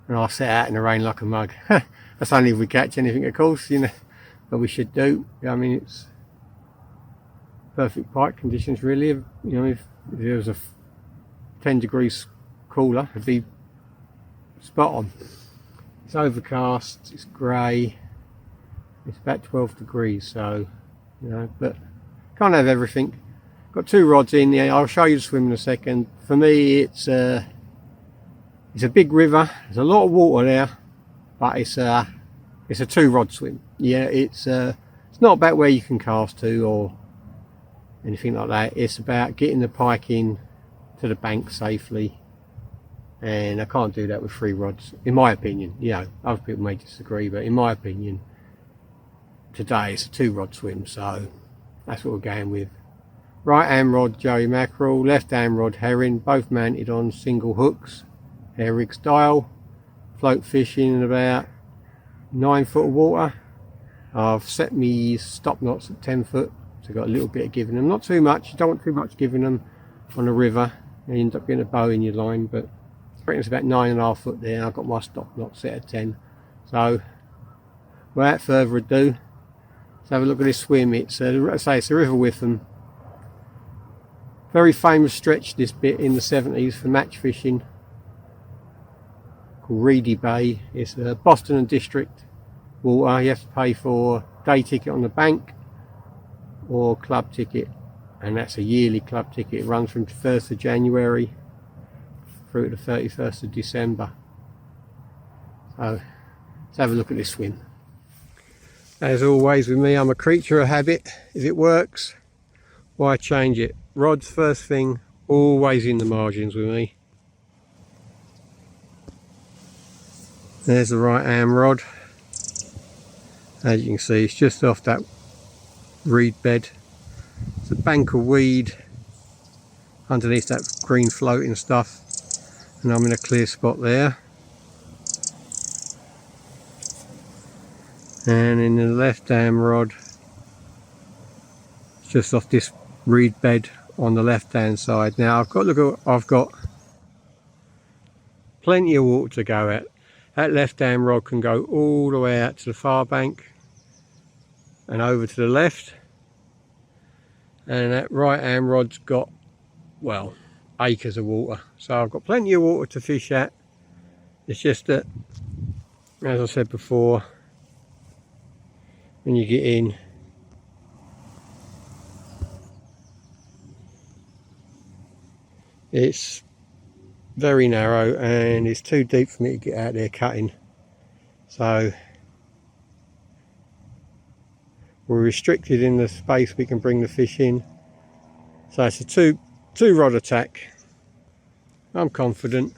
And I'll sit out in the rain like a mug. That's only if we catch anything, of course, you know, but we should do. I mean, it's perfect pike conditions, really. You know, if there was a 10 degrees cooler, it'd be spot on. It's overcast, it's grey, it's about 12 degrees, so, you know, but can't have everything. Got 2 rods in here. I'll show you the swim in a second. For me, it's a big river. There's a lot of water there, but it's a 2-rod swim. Yeah, it's not about where you can cast to or anything like that. It's about getting the pike in to the bank safely, and I can't do that with 3 rods, in my opinion. You know, other people may disagree, but in my opinion, today it's a 2-rod swim, so that's what we're going with. Right hand rod Joey mackerel, left hand rod herring, both mounted on single hooks, hair rig style. Float fishing in about 9 foot of water. I've set me stop knots at 10 foot, so I've got a little bit of giving them, not too much. You don't want too much giving them on a river, you end up getting a bow in your line, but I reckon it's about 9.5 foot there. I've got my stop knot set at 10. So without further ado, let's have a look at this swim. It's it's the River Witham. Very famous stretch, this bit, in the 70s for match fishing, called Reedy Bay. It's a Boston and District water. You have to pay for day ticket on the bank or club ticket, and that's a yearly club ticket. It runs from the 1st of January through to the 31st of December. So let's have a look at this swim. As always with me, I'm a creature of habit. If it works, why change it? Rods first thing, always in the margins with me. There's the right hand rod. As you can see, it's just off that reed bed. It's a bank of weed underneath that green floating stuff, and I'm in a clear spot there. And in the left hand rod, it's just off this reed bed on the left hand side. Now I've got plenty of water to go at. That left hand rod can go all the way out to the far bank and over to the left, and that right hand rod's got, well, acres of water. So I've got plenty of water to fish at. It's just that, as I said before, when you get in, it's very narrow and it's too deep for me to get out there cutting. So we're restricted in the space we can bring the fish in. So it's a two rod attack. I'm confident.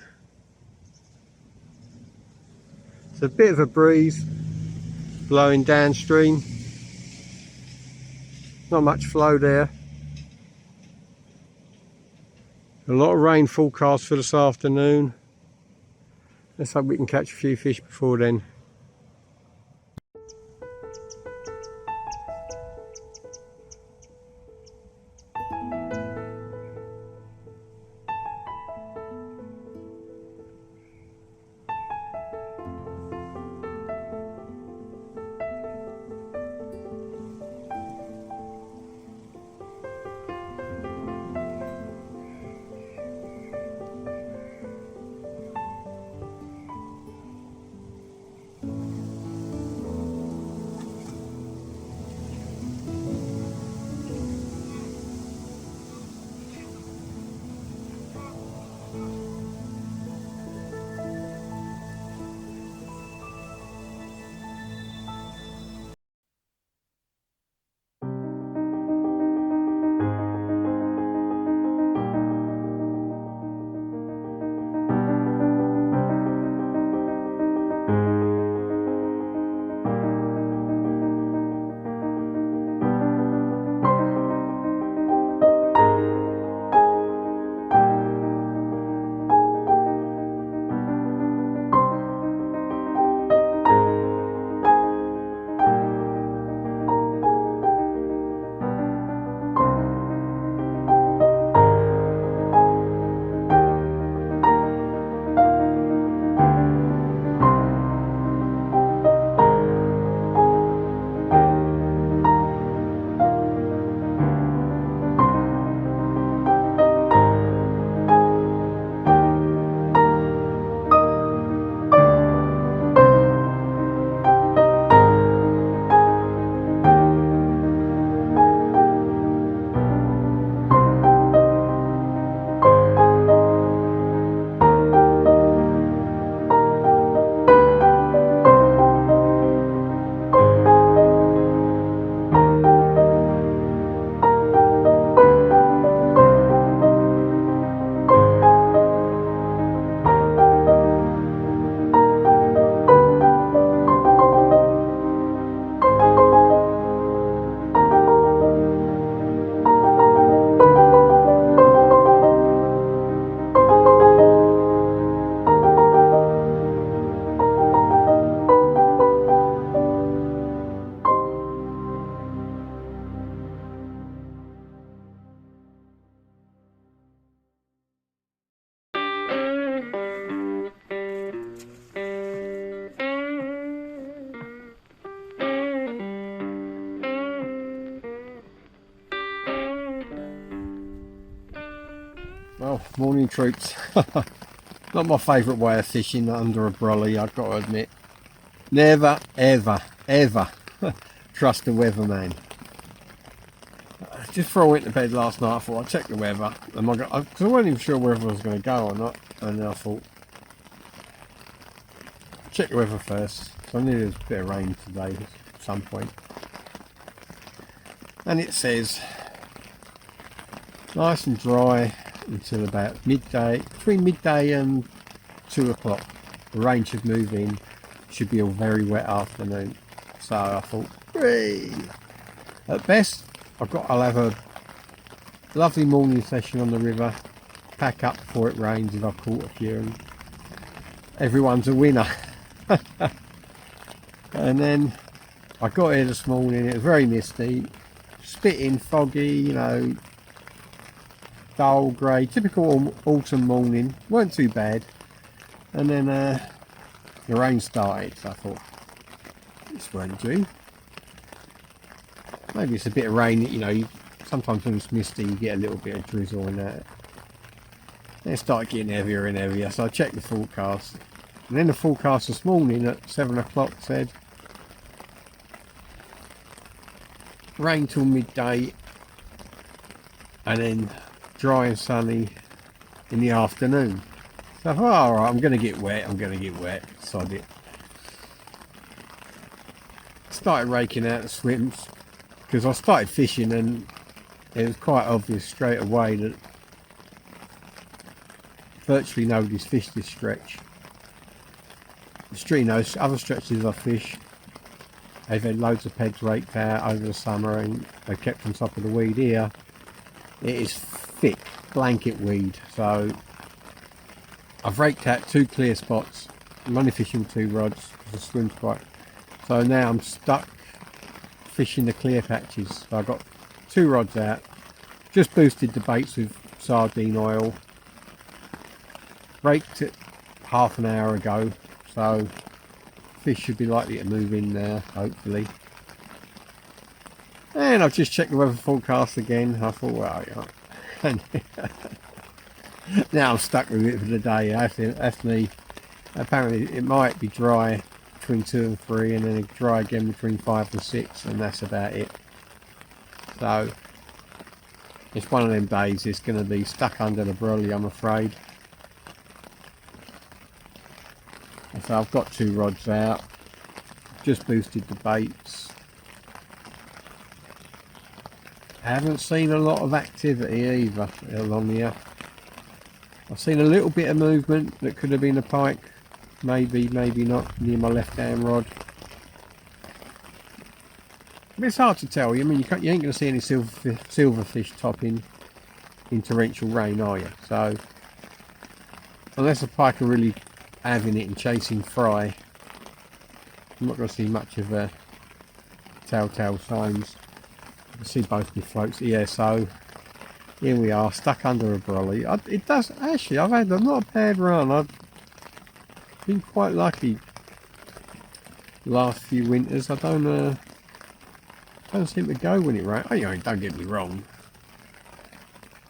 It's a bit of a breeze blowing downstream. Not much flow there. A lot of rain forecast for this afternoon. Let's hope we can catch a few fish before then. Well, morning troops. Not my favourite way of fishing under a brolly, I've got to admit. Never, ever, ever trust the weatherman. Just before I went to bed last night, I thought I'd check the weather. Because I wasn't even sure whether I was going to go or not. And then I thought, check the weather first. So I knew there was a bit of rain today at some point. And it says, nice and dry until about midday, between midday and 2 o'clock. The rain should move in, should be a very wet afternoon. So I thought, hey. At best, I'll have a lovely morning session on the river, pack up before it rains if I've caught a few, and everyone's a winner. And then I got here this morning, it was very misty, spitting, foggy, you know, dull grey, typical autumn morning, weren't too bad. And then the rain started, so I thought, this weren't due. Maybe it's a bit of rain, you know, sometimes when it's misty you get a little bit of drizzle and that. Then it started getting heavier and heavier, so I checked the forecast. And then the forecast this morning at 7 o'clock said, rain till midday, and then dry and sunny in the afternoon. So I thought, oh, alright, I'm going to get wet, sod it. Started raking out the swims, because I started fishing and it was quite obvious straight away that virtually nobody's fished this stretch. The stream, those other stretches I fish, they've had loads of pegs raked out over the summer and they kept on top of the weed. Here it is thick blanket weed, so I've raked out 2 clear spots. I'm only fishing with 2 rods because the swim's quite, so now I'm stuck fishing the clear patches. So I've got 2 rods out, just boosted the baits with sardine oil, raked it half an hour ago, so fish should be likely to move in there hopefully. And I've just checked the weather forecast again. I thought, well, yeah. Now I'm stuck with it for the day. That's me. Apparently it might be dry between 2 and 3, and then dry again between 5 and 6, and that's about it. So it's one of them days it's going to be stuck under the brolly, I'm afraid. So I've got 2 rods out, just boosted the baits. I haven't seen a lot of activity either along here. I've seen a little bit of movement that could have been a pike, maybe not, near my left hand rod. But it's hard to tell. I mean, you ain't going to see any silverfish topping in torrential rain, are you? So unless a pike are really having it and chasing fry, I'm not going to see much of a telltale signs. I can see both my floats here, so here we are, stuck under a brolly. It does, actually, I've had not a bad run. I've been quite lucky the last few winters. I don't seem to go when it rains. Oh, you know, don't get me wrong.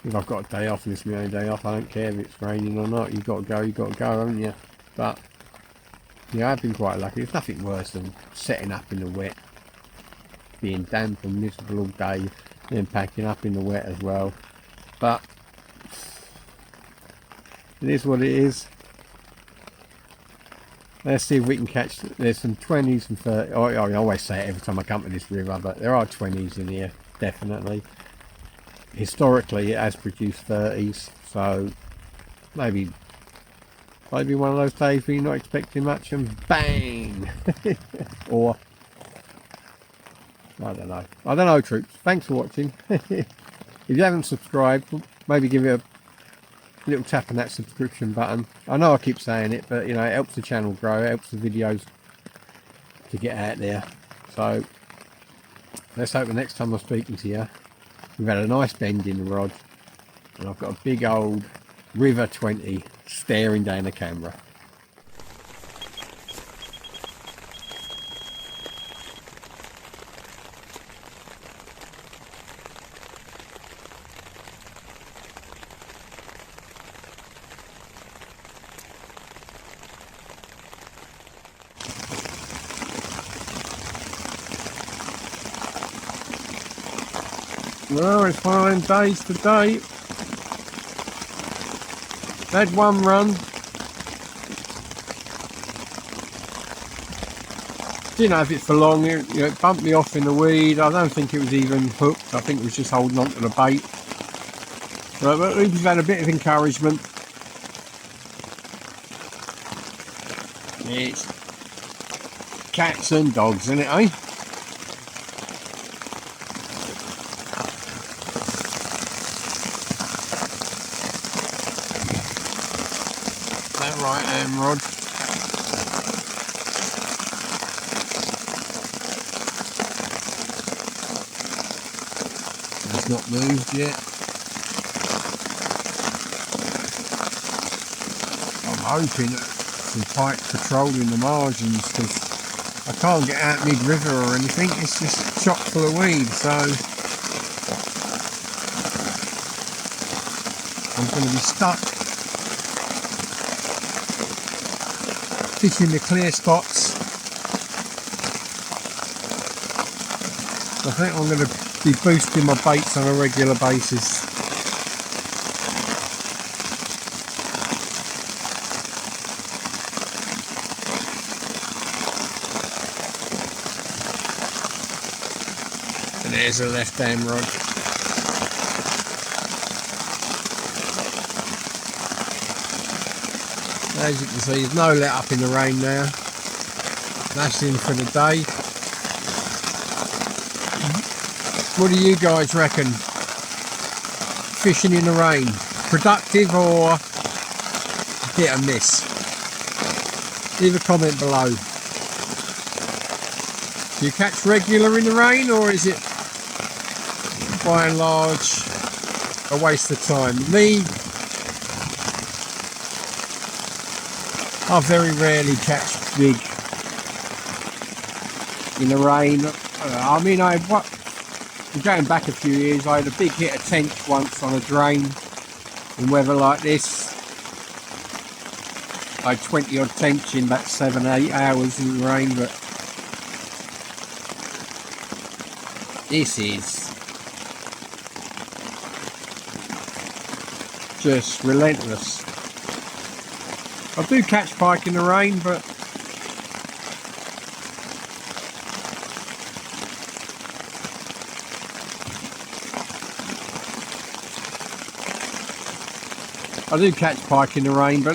If I've got a day off and it's my own day off, I don't care if it's raining or not. You've got to go, haven't you? But yeah, I've been quite lucky. There's nothing worse than setting up in the wet, being damp and miserable all day, and then packing up in the wet as well. But it is what it is. Let's see if we can catch. There's some 20s and 30s. I always say it every time I come to this river, but there are 20s in here, definitely. Historically, it has produced 30s, so maybe one of those days where you're not expecting much and bang! Or I don't know, troops. Thanks for watching. If you haven't subscribed, maybe give it a little tap on that subscription button. I know I keep saying it, but you know, it helps the channel grow, it helps the videos to get out there. So let's hope the next time I'm speaking to you, we've had a nice bend in the rod and I've got a big old River 20 staring down the camera. Well, it's one of them days today. Had one run. Didn't have it for long. It bumped me off in the weed. I don't think it was even hooked. I think it was just holding on to the bait. But at least we've had a bit of encouragement. It's cats and dogs, isn't it, eh? That right hand rod. It's not moved yet. I'm hoping that some pike patrolling the margins, because I can't get out mid-river or anything. It's just chock full of weed, so I'm going to be stuck fishing the clear spots. I think I'm going to be boosting my baits on a regular basis. And there's a left hand rod. As you can see, there's no let up in the rain now. That's in for the day. What do you guys reckon? Fishing in the rain, productive or hit and miss? Leave a comment below. Do you catch regular in the rain, or is it by and large a waste of time? Me, I very rarely catch big in the rain. I mean, going back a few years, I had a big hit of tench once on a drain in weather like this. I had 20 odd tench in about 7-8 hours in the rain, but this is just relentless. I do catch pike in the rain, but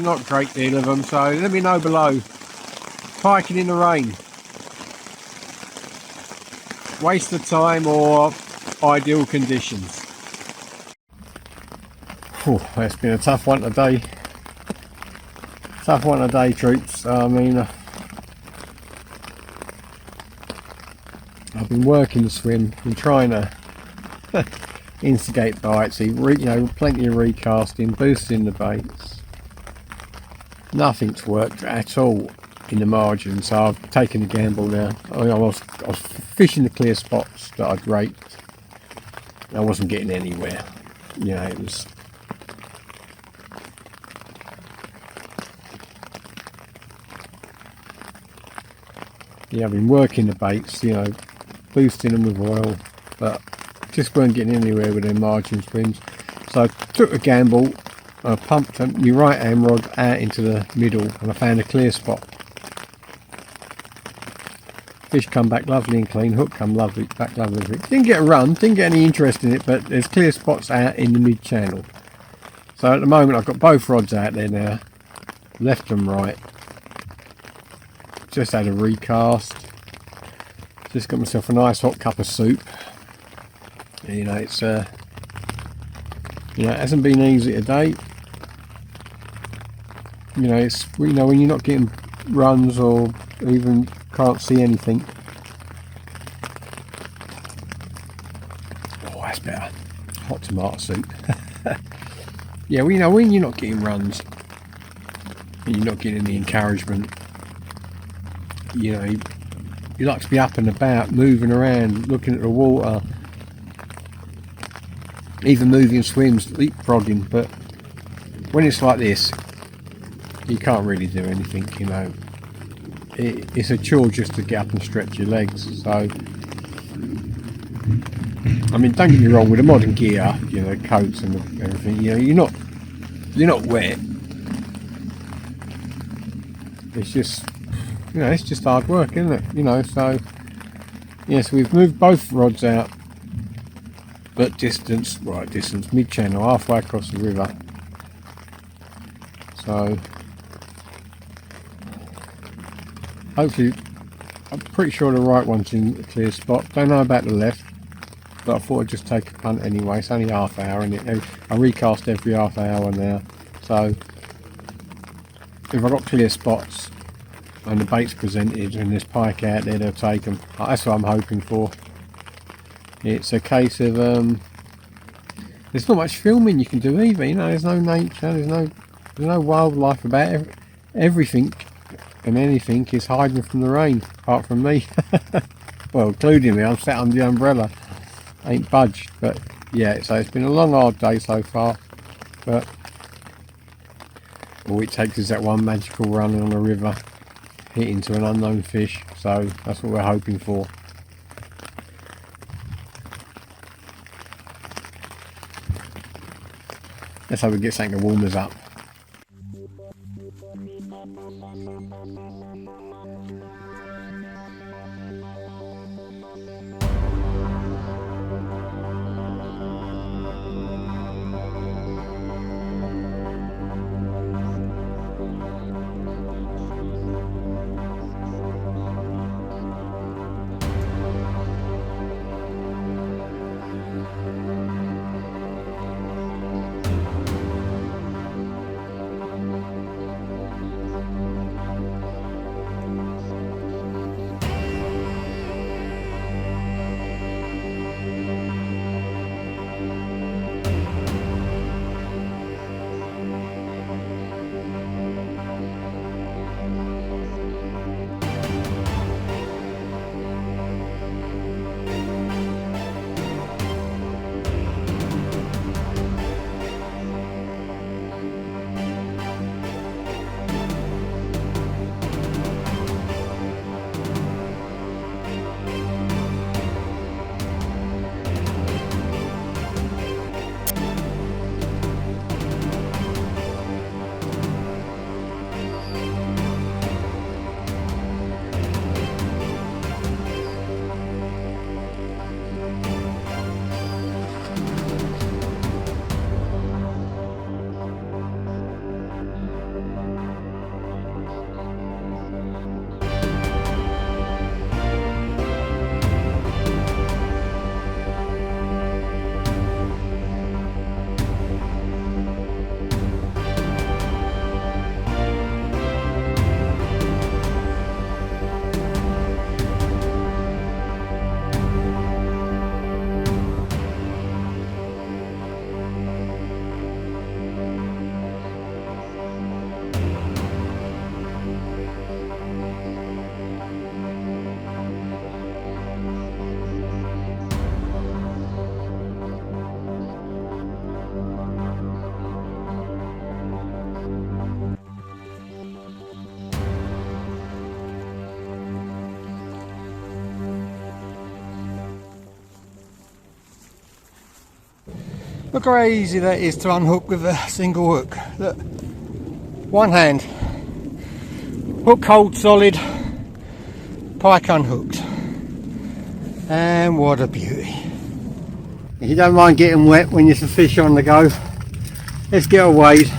not a great deal of them, so let me know below. Piking in the rain, waste of time or ideal conditions? Whew, that's been a tough one today. Tough one today, troops. I mean, I've been working the swim and trying to instigate bites, plenty of recasting, boosting the baits. Nothing's worked at all in the margin, so I've taken a gamble now. I was fishing the clear spots that I'd raked. I wasn't getting anywhere. It was. I've been working the baits, boosting them with oil, but just weren't getting anywhere with their margin swims. So I took a gamble. I pumped my right hand rod out into the middle and I found a clear spot. Fish come back lovely and clean, hook come lovely, back lovely. Didn't get a run, didn't get any interest in it, but there's clear spots out in the mid channel. So at the moment I've got both rods out there now, left and right. Just had a recast. Just got myself a nice hot cup of soup. It's it hasn't been easy today. It's when you're not getting runs or even can't see anything. Oh, that's better. Hot tomato soup. Yeah, when you're not getting runs and you're not getting the encouragement, you like to be up and about, moving around, looking at the water, even moving swims, leapfrogging. But when it's like this, you can't really do anything. It's a chore just to get up and stretch your legs. So I mean, don't get me wrong, with the modern gear, you know, coats and everything, you know, you're not wet. It's just, you know, it's just hard work, isn't it? You know, so yes, we've moved both rods out, but distance, mid-channel, halfway across the river. So hopefully, I'm pretty sure the right one's in a clear spot. Don't know about the left, but I thought I'd just take a punt anyway. It's only half hour, and I recast every half hour now. So if I've got clear spots and the bait's presented and there's pike out there, they'll take them. That's what I'm hoping for. It's a case of there's not much filming you can do either. You know, there's no nature, there's no wildlife about everything. And anything is hiding from the rain, apart from me. Well, including me, I'm sat under the umbrella. Ain't budged, but yeah, so it's been a long hard day so far, but all it takes is that one magical run on the river, hit into an unknown fish, so that's what we're hoping for. Let's hope we get something to warm us up. Look how easy that is to unhook with a single hook. Look, one hand, hook hold solid, pike unhooked, and what a beauty. If you don't mind getting wet when there's a fish on the go, let's get a wade.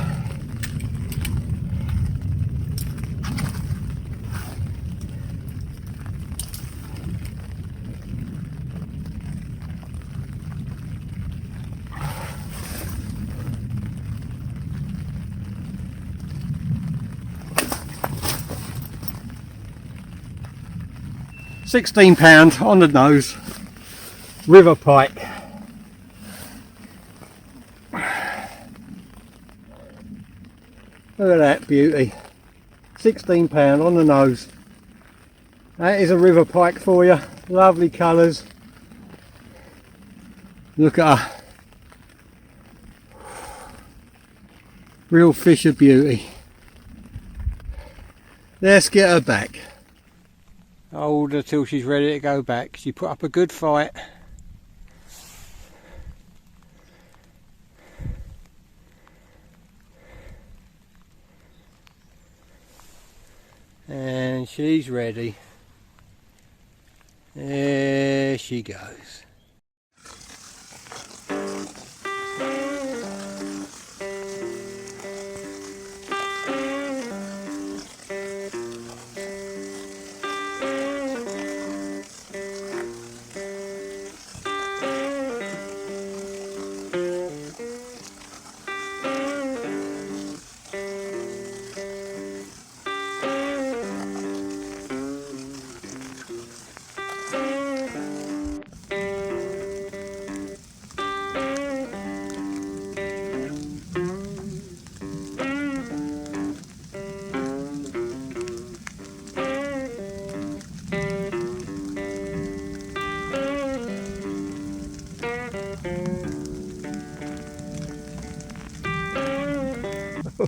£16 on the nose, river pike. Look at that beauty. £16 on the nose. That is a river pike for you. Lovely colours. Look at her. Real fish of beauty. Let's get her back. Hold her till she's ready to go back. She put up a good fight. She's ready. There she goes.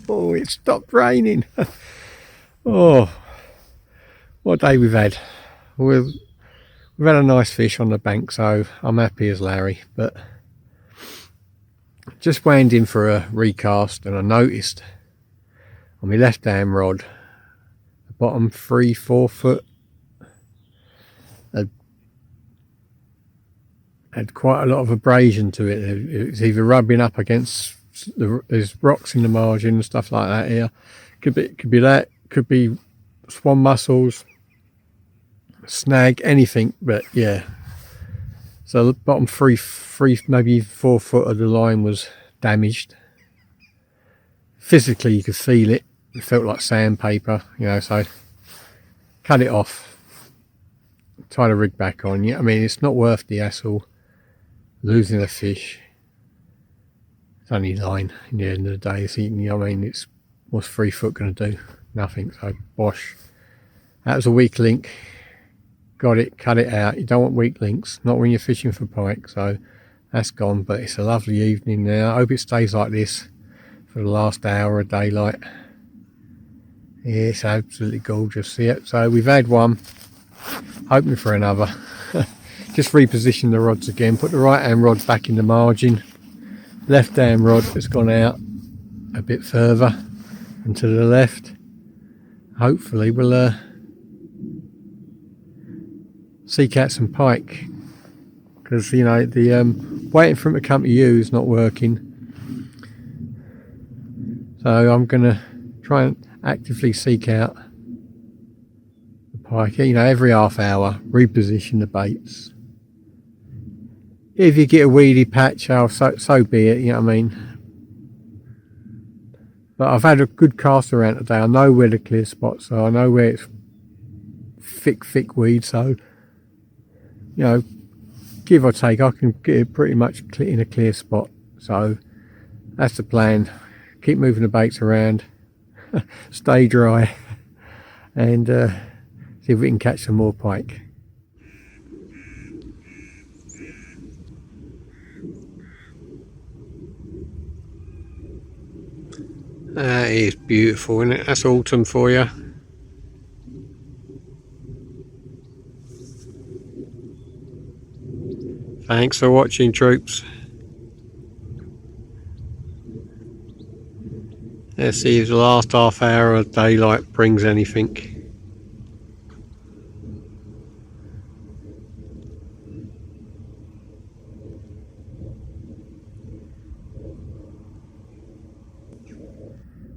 Oh, it stopped raining. Oh, what a day we've had. We've had a nice fish on the bank, so I'm happy as Larry. But just wound in for a recast, and I noticed on my left hand rod, the bottom 3-4 foot had quite a lot of abrasion to it. It's either rubbing up against there's rocks in the margin and stuff like that here. Could be that, could be swan mussels, snag, anything. But yeah, so the bottom three maybe 4 foot of the line was damaged. Physically you could feel it. It felt like sandpaper, you know, so cut it off, tie the rig back on. Yeah, I mean, it's not worth the hassle losing a fish. It's only line in the end of the day. It's eating, you know, I mean, it's what's 3 foot going to do? Nothing. So bosh. That was a weak link. Got it, cut it out. You don't want weak links, not when you're fishing for pike. So that's gone, but it's a lovely evening now. I hope it stays like this for the last hour of daylight. Yeah, it's absolutely gorgeous. Yeah, so we've had one, hoping for another. Just reposition the rods again, put the right hand rod back in the margin, left hand rod has gone out a bit further and to the left. Hopefully we'll seek out some pike, because you know the waiting for them to come to you is not working. So I'm going to try and actively seek out the pike, you know, every half hour, reposition the baits. If you get a weedy patch, oh, so be it, you know what I mean. But I've had a good cast around today. I know where the clear spots are. I know where it's thick weed. So, you know, give or take, I can get it pretty much in a clear spot. So that's the plan. Keep moving the baits around, stay dry, and see if we can catch some more pike. That is beautiful, isn't it? That's autumn for you. Thanks for watching, troops. Let's see if the last half hour of daylight brings anything.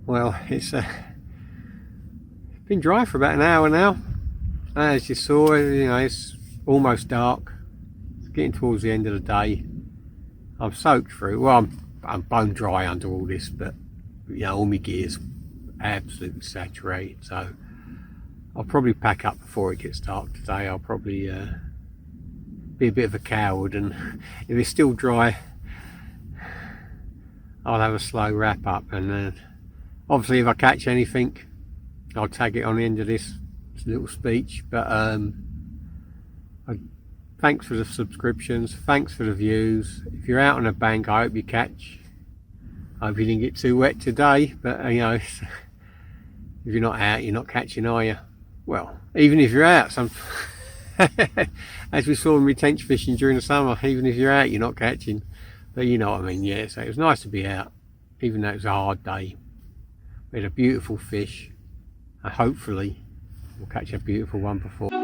Well, it's been dry for about an hour now. As you saw, you know, it's almost dark. It's getting towards the end of the day. I'm soaked through. Well, I'm bone dry under all this, but you know, all my gear's absolutely saturated. So I'll probably pack up before it gets dark today. I'll probably be a bit of a coward, and if it's still dry, I'll have a slow wrap up, and obviously if I catch anything, I'll tag it on the end of this little speech. But thanks for the subscriptions, thanks for the views. If you're out on a bank, I hope you catch. I hope you didn't get too wet today, but you know, if you're not out, you're not catching, are you? Well, even if you're out, as we saw in retention fishing during the summer, even if you're out, you're not catching. But you know what I mean. Yeah, so it was nice to be out, even though it was a hard day. We had a beautiful fish, and hopefully We'll catch a beautiful one before.